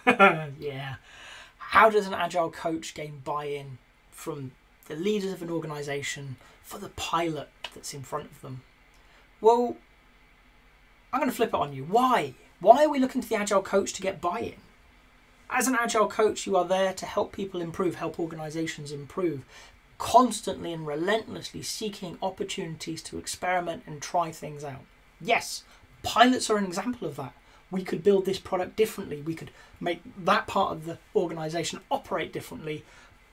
Yeah. How does an Agile coach gain buy-in from the leaders of an organisation for the pilot that's in front of them? Well, I'm going to flip it on you. Why? Why are we looking to the Agile coach to get buy-in? As an Agile coach, you are there to help people improve, help organisations improve, constantly and relentlessly seeking opportunities to experiment and try things out. Yes, pilots are an example of that. We could build this product differently. We could make that part of the organisation operate differently,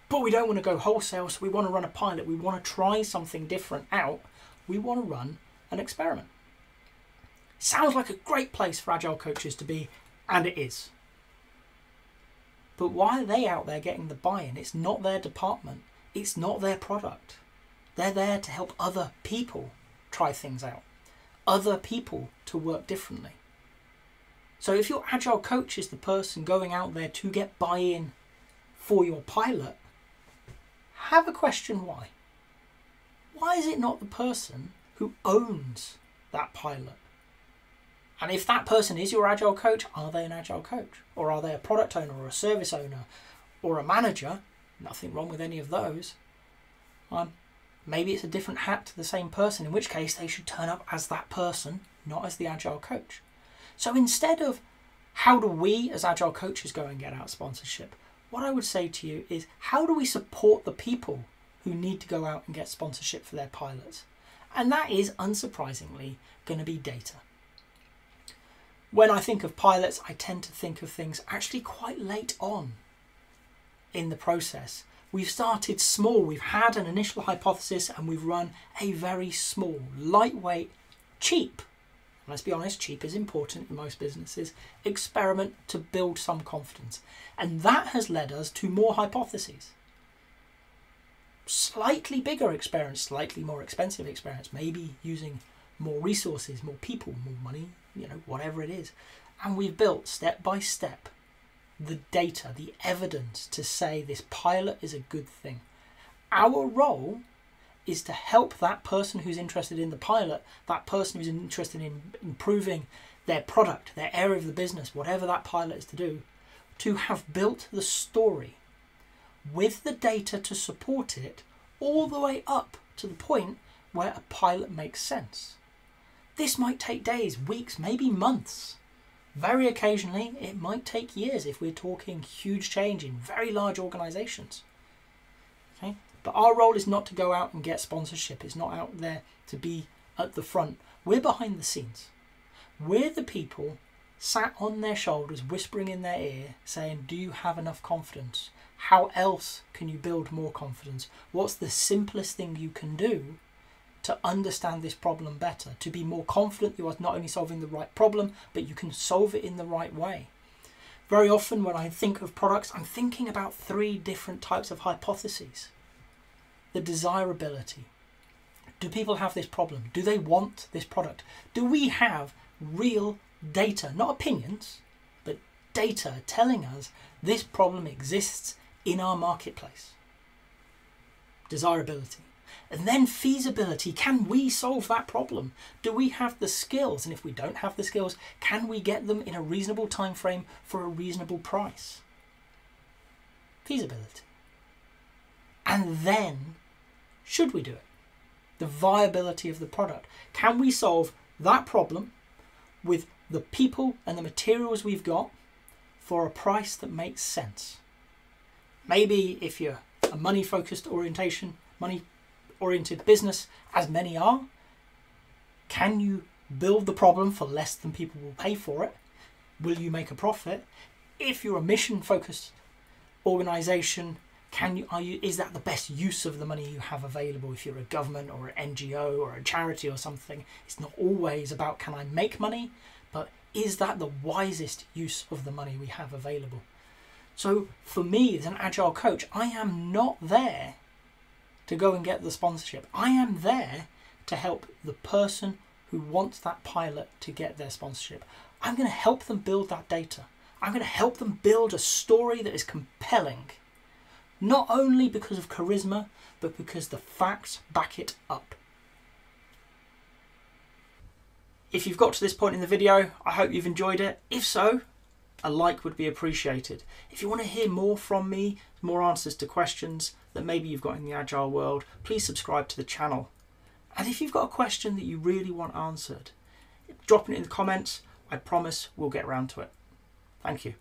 but we don't want to go wholesale, so we want to run a pilot. We want to try something different out. We want to run an experiment. Sounds like a great place for Agile coaches to be, and it is. But why are they out there getting the buy-in? It's not their department. It's not their product. They're there to help other people try things out. Other people to work differently. So if your Agile coach is the person going out there to get buy-in for your pilot, have a question why. Why is it not the person who owns that pilot? And if that person is your Agile coach, are they an Agile coach? Or are they a product owner or a service owner or a manager? Nothing wrong with any of those. Maybe it's a different hat to the same person, in which case they should turn up as that person, not as the Agile coach. So instead of how do we as Agile coaches go and get out sponsorship, what I would say to you is how do we support the people who need to go out and get sponsorship for their pilots? And that is, unsurprisingly, going to be data. When I think of pilots, I tend to think of things actually quite late on in the process. We've started small, we've had an initial hypothesis, and we've run a very small, lightweight, cheap, let's be honest, cheap is important in most businesses, experiment to build some confidence. And that has led us to more hypotheses. Slightly bigger experiments, slightly more expensive experiments, maybe using more resources, more people, more money, whatever it is. And we've built step by step the data, the evidence to say this pilot is a good thing. Our role is to help that person who's interested in the pilot, that person who's interested in improving their product, their area of the business, whatever that pilot is to do, to have built the story with the data to support it all the way up to the point where a pilot makes sense. This might take days, weeks, maybe months. Very occasionally, it might take years if we're talking huge change in very large organisations. Okay? But our role is not to go out and get sponsorship. It's not out there to be at the front. We're behind the scenes. We're the people sat on their shoulders, whispering in their ear, saying, do you have enough confidence? How else can you build more confidence? What's the simplest thing you can do to understand this problem better, to be more confident you are not only solving the right problem, but you can solve it in the right way? Very often when I think of products, I'm thinking about 3 different types of hypotheses. The desirability. Do people have this problem? Do they want this product? Do we have real data, not opinions, but data telling us this problem exists in our marketplace? Desirability. And then feasibility. Can we solve that problem? Do we have the skills? And if we don't have the skills, can we get them in a reasonable time frame for a reasonable price? Feasibility. And then, should we do it? The viability of the product. Can we solve that problem with the people and the materials we've got for a price that makes sense? Maybe if you're a money-focused money-oriented business, as many are, can you build the problem for less than people will pay for it? Will you make a profit? If you're a mission-focused organisation, is that the best use of the money you have available? If you're a government or an NGO or a charity or something, it's not always about can I make money, but is that the wisest use of the money we have available? So for me as an Agile coach, I am not there to go and get the sponsorship. I am there to help the person who wants that pilot to get their sponsorship. I'm going to help them build that data. I'm going to help them build a story that is compelling. Not only because of charisma, but because the facts back it up. If you've got to this point in the video, I hope you've enjoyed it. If so, A like would be appreciated. If you want to hear more from me, more answers to questions that maybe you've got in the Agile world, please subscribe to the channel. And if you've got a question that you really want answered, drop it in the comments. I promise we'll get around to it. Thank you.